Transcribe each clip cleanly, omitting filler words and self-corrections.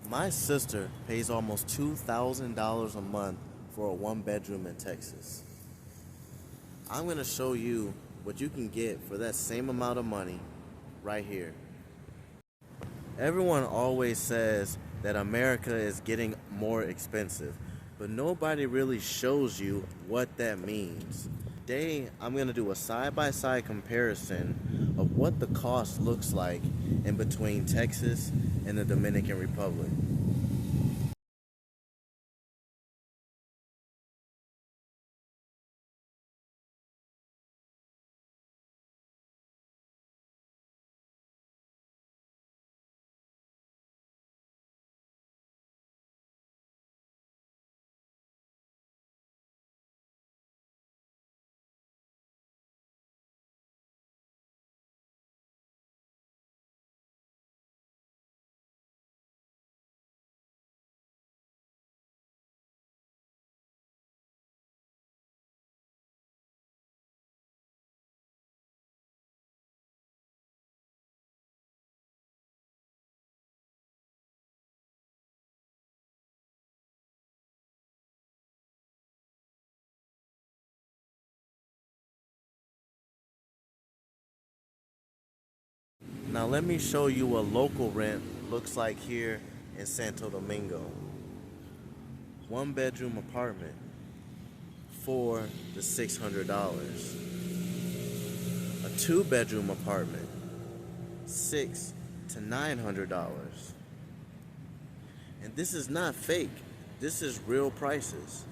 My sister pays almost $2,000 a month for a one bedroom in Texas. I'm going to show you what you can get for that same amount of money right here. Everyone always says that America is getting more expensive, but nobody really shows you what that means. Today, I'm going to do a side-by-side comparison of what the cost looks like in between Texas and the Dominican Republic. Now let me show you what local rent looks like here in Santo Domingo. One bedroom apartment, $400 to $600. A two bedroom apartment, $600 to $900. And this is not fake. This is real prices.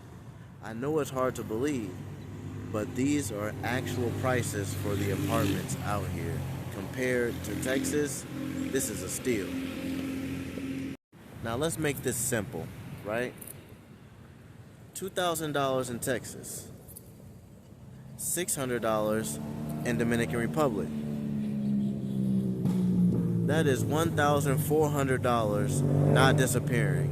I know it's hard to believe, but these are actual prices for the apartments out here. Compared to Texas, this is a steal. Now let's make this simple, right? $2,000 in Texas, $600 in Dominican Republic. That is $1,400 not disappearing.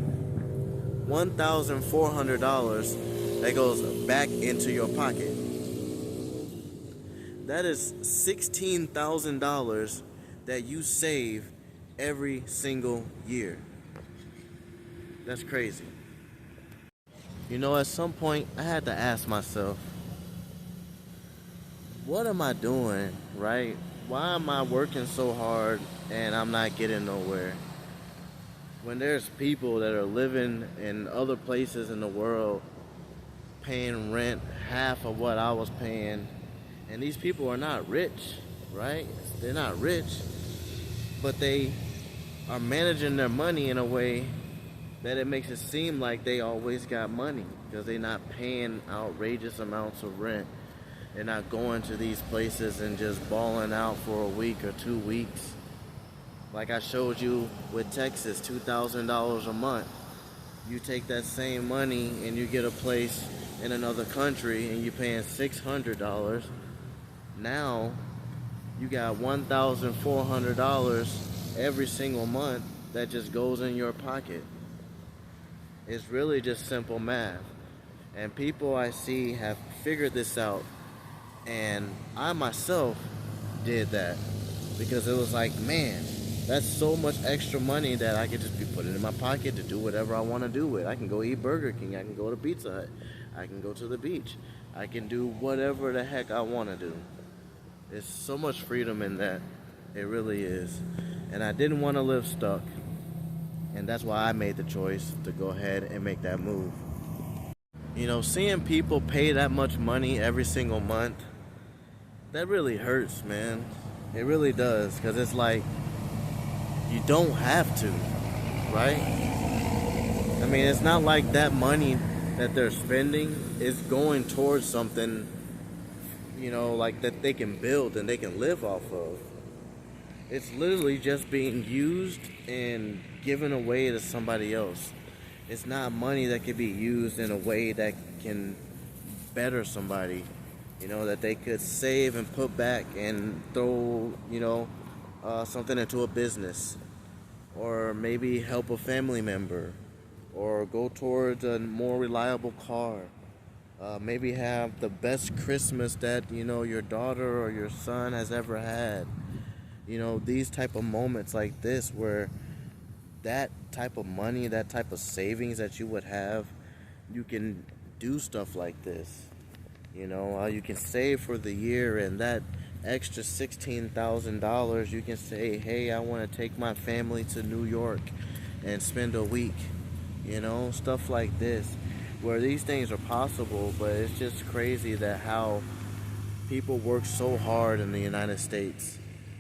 $1,400 that goes back into your pocket. That is $16,000 that you save every single year. That's crazy. You know, at some point, I had to ask myself, what am I doing, right? Why am I working so hard and I'm not getting nowhere? When there's people that are living in other places in the world paying rent half of what I was paying, and these people are not rich, right? They're not rich, but they are managing their money in a way that it makes it seem like they always got money because they're not paying outrageous amounts of rent. They're not going to these places and just balling out for a week or 2 weeks. Like I showed you with Texas, $2,000 a month. You take that same money and you get a place in another country and you're paying $600. Now you got $1,400 every single month that just goes in your pocket. It's really just simple math. And people I see have figured this out. And I myself did that because it was like, man, that's so much extra money that I could just be putting in my pocket to do whatever I want to do with. I can go eat Burger King. I can go to Pizza Hut. I can go to the beach. I can do whatever the heck I want to do. There's so much freedom in that. It really is. And I didn't want to live stuck. And that's why I made the choice to go ahead and make that move. You know, seeing people pay that much money every single month, that really hurts, man. It really does. Because it's like, you don't have to, right? I mean, it's not like that money that they're spending is going towards something, you know, like that they can build and they can live off of. It's literally just being used and given away to somebody else. It's not money that could be used in a way that can better somebody, you know, that they could save and put back and throw, you know, something into a business, or maybe help a family member, or go towards a more reliable car. Maybe have the best Christmas that, you know, your daughter or your son has ever had. You know, these type of moments like this where that type of money, that type of savings that you would have, you can do stuff like this. You know, you can save for the year, and that extra $16,000, you can say, hey, I want to take my family to New York and spend a week. You know, stuff like this, where these things are possible, but it's just crazy that how people work so hard in the United States,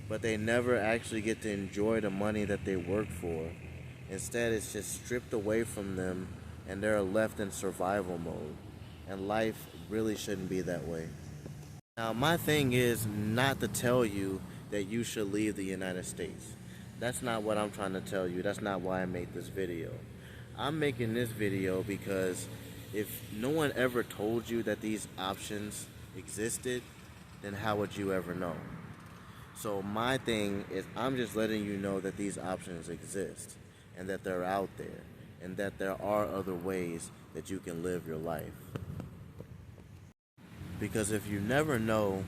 but they never actually get to enjoy the money that they work for. Instead, it's just stripped away from them, and they're left in survival mode. And life really shouldn't be that way. Now, my thing is not to tell you that you should leave the United States. That's not what I'm trying to tell you. That's not why I made this video. I'm making this video because if no one ever told you that these options existed, then how would you ever know? So my thing is, I'm just letting you know that these options exist and that they're out there and that there are other ways that you can live your life. Because if you never know,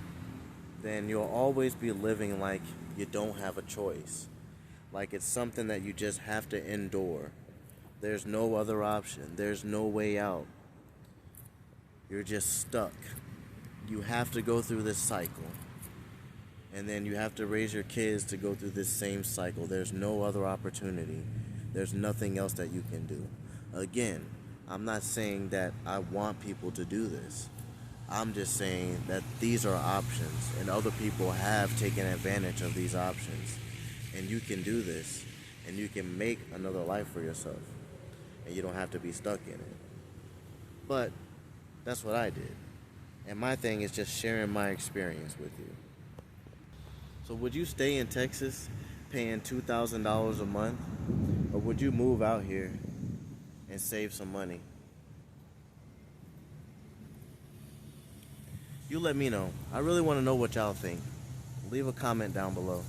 then you'll always be living like you don't have a choice. Like it's something that you just have to endure. There's no other option. There's no way out. You're just stuck. You have to go through this cycle. And then you have to raise your kids to go through this same cycle. There's no other opportunity. There's nothing else that you can do. Again, I'm not saying that I want people to do this. I'm just saying that these are options, and other people have taken advantage of these options. And you can do this, and you can make another life for yourself. And you don't have to be stuck in it. But that's what I did. And my thing is just sharing my experience with you. So would you stay in Texas paying $2,000 a month? Or would you move out here and save some money? You let me know. I really want to know what y'all think. Leave a comment down below.